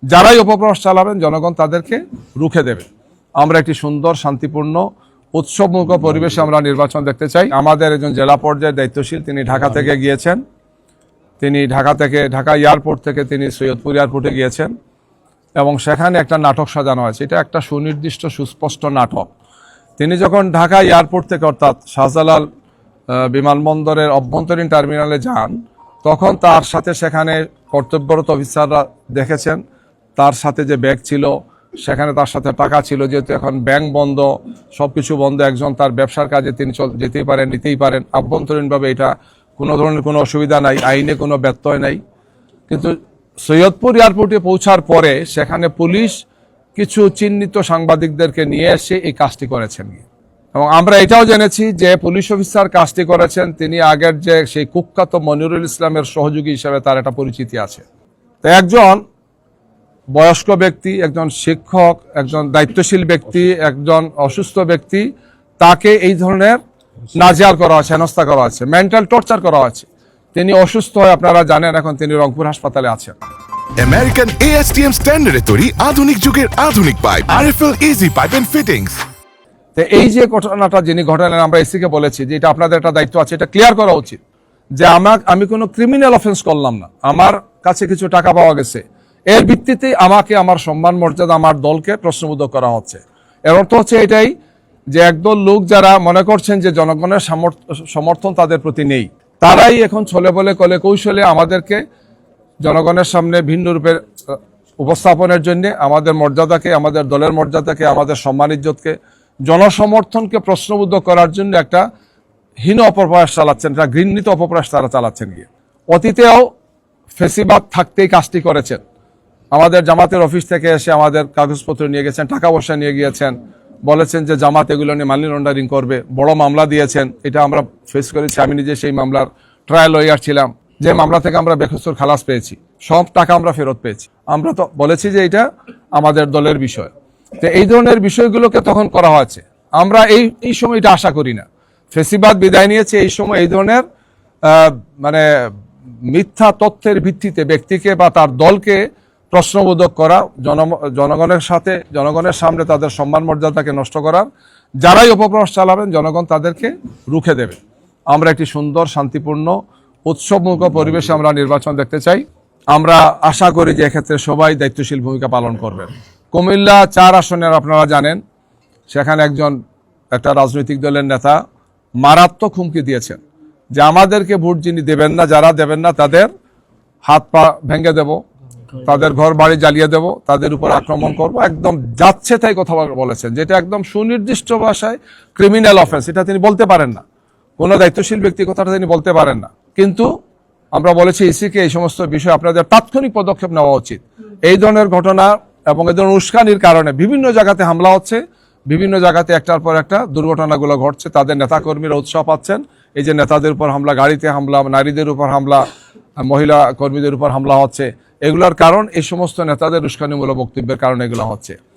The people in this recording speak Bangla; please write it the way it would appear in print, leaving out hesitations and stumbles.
যারাই অপপ্রয়াস চালাবেন জনগণ তাদেরকে রুখে দেবে। আমরা একটি সুন্দর শান্তিপূর্ণ উৎসবমুখর পরিবেশে আমরা নির্বাচন দেখতে চাই। আমাদের একজন জেলা পর্যায়ের দায়িত্বশীল তিনি ঢাকা থেকে গিয়েছেন, তিনি ঢাকা এয়ারপোর্ট থেকে তিনি সৈয়দপুর এয়ারপোর্টে গিয়েছেন এবং সেখানে একটা নাটক সাজানো হয়েছে। এটা একটা সুনির্দিষ্ট সুস্পষ্ট নাটক। তিনি যখন ঢাকা এয়ারপোর্ট থেকে অর্থাৎ শাহজালাল বিমানবন্দরের অভ্যন্তরীণ টার্মিনালে যান তখন তার সাথে সেখানে কর্তব্যরত অফিসাররা দেখেছেন তার সাথে যে ব্যাগ ছিল সেখানে তার সাথে টাকা ছিল। যেহেতু এখন ব্যাংক বন্ধ, সবকিছু বন্ধ, একজন তার ব্যবসার কাজে তিনি যেতেই পারেন, নিতেই পারেন, আভ্যন্তরীণভাবে এটা কোনো ধরনের কোনো অসুবিধা নাই, আইনে কোনো ব্যত্যয় নাই। কিন্তু সৈয়দপুর এয়ারপোর্টে পৌঁছার পরে সেখানে পুলিশ কিছু চিহ্নিত সাংবাদিকদেরকে নিয়ে এসে এই কাজটি করেছেন। এবং আমরা এটাও জেনেছি যে পুলিশ অফিসার কাজটি করেছেন তিনি আগের যে সেই কুখ্যাত মনিরুল ইসলামের সহযোগী হিসেবে তার একটা পরিচিতি আছে। তো একজন বয়স্ক ব্যক্তি, একজন শিক্ষক, একজন দায়িত্বশীল ব্যক্তি, একজন অসুস্থ ব্যক্তি, তাকে এই ধরনের নাজেহাল করা হয়েছে, হেনস্থা করা হয়েছে, মেন্টাল টর্চার করা হয়েছে। তিনি অসুস্থ হয়ে আপনারা জানেন এখন তিনি রংপুর হাসপাতালে আছেন। আমেরিকান ASTM স্ট্যান্ডার্ডে তৈরি আধুনিক যুগের আধুনিক pipe, RFL easy pipe and fittings. তো এই যে ঘটনাটা যিনি ঘটালেন আমরা এসিকে বলেছি যে এটা আপনাদের একটা দায়িত্ব আছে, এটা ক্লিয়ার করা উচিত যে আমি কোনো ক্রিমিনাল অফেন্স করলাম না, আমার কাছে কিছু টাকা পাওয়া গেছে, এর ভিত্তিতে আমাকে আমার সম্মান মর্যাদা আমার দলকে প্রশ্নবোধক করা হচ্ছে। এর অর্থ হচ্ছে এটাই যে একদল লোক যারা মনে করছেন যে জনগণের সমর্থন তাদের প্রতি নেই, তারাই এখন ছলে বলে কলে কৌশলে আমাদেরকে জনগণের সামনে ভিন্ন রূপে উপস্থাপনের জন্য আমাদের মর্যাদাকে, আমাদের দলের মর্যাদাকে, আমাদের সম্মান ইজ্জতকে, জনসমর্থনকে প্রশ্নবোধক করার জন্য একটা হীন অপপ্রয়াস চালাচ্ছেন, একটা ঘৃণিত অপপ্রয়াস তারা চালাচ্ছেন। গিয়ে অতীতেও ফেসিবাদ থাকতেই কাজটি করেছেন। আমাদের জামাতের অফিস থেকে এসে আমাদের কাগজপত্র নিয়ে গেছেন, টাকা পয়সা নিয়ে গিয়েছেন, বলেছেন যে জামাত এগুলো নিয়ে মানি লন্ডারিং করবে, বড় মামলা দিয়েছেন। এটা আমরা ফেস করেছি, আমি নিজে সেই মামলার ট্রায়াল লয়ার ছিলাম, যে মামলা থেকে আমরা বেকসুর খালাস পেয়েছি, সব টাকা আমরা ফেরত পেয়েছি। আমরা তো বলেছি যে এটা আমাদের দলের বিষয়। তো এই ধরনের বিষয়গুলোকে তখন করা হয়েছে। আমরা এই সময়টা আশা করি না। ফেসিবাদ বিদায় নিয়েছে, এই সময় এই ধরনের মানে মিথ্যা তথ্যের ভিত্তিতে ব্যক্তিকে বা তার দলকে প্রশ্নবোধক করা, জনগণের সামনে তাদের সম্মান মর্যাদাকে নষ্ট করার, যারাই অপপ্রয়াস চালাবেন জনগণ তাদেরকে রুখে দেবে। আমরা একটি সুন্দর শান্তিপূর্ণ উৎসবমুখর পরিবেশে আমরা নির্বাচন দেখতে চাই। আমরা আশা করি যে এক্ষেত্রে সবাই দায়িত্বশীল ভূমিকা পালন করবেন। কুমিল্লা 4 আসনের আপনারা জানেন সেখানে একটা রাজনৈতিক দলের নেতা মারাত্মক হুমকি দিয়েছেন যে আমাদেরকে ভোট যিনি দেবেন না, যারা দেবেন না তাদের হাত পা ভেঙে দেব, তাদের ঘর বাড়ি জ্বালিয়ে দেব, তাদের উপর আক্রমণ করব, একদম যাচ্ছে তাই কথা বলেছেন, যেটা একদম সুনির্দিষ্ট ভাষায় ক্রিমিনাল অফেন্স। এটা তিনি বলতে পারেন না, কোনো দায়িত্বশীল ব্যক্তি কথাটা তিনি বলতে পারেন না। কিন্তু আমরা বলেছি ইসিকে এই সমস্ত বিষয়ে আপনাদের তাৎক্ষণিক পদক্ষেপ নেওয়া উচিত। এই ধরনের ঘটনা এবং এই ধরনের উস্কানির কারণে বিভিন্ন জায়গাতে হামলা হচ্ছে, বিভিন্ন জায়গাতে একটার পর একটা দুর্ঘটনাগুলো ঘটছে, তাদের নেতাকর্মীরা উৎসাহ পাচ্ছেন। এই যে নেতাদের উপর হামলা, গাড়িতে হামলা, নারীদের উপর হামলা, মহিলা কর্মীদের উপর হামলা হচ্ছে, এগুলোর কারণ এই সমস্ত নেতাদের উস্কানিমূলক বক্তব্যের কারণে এগুলো হচ্ছে।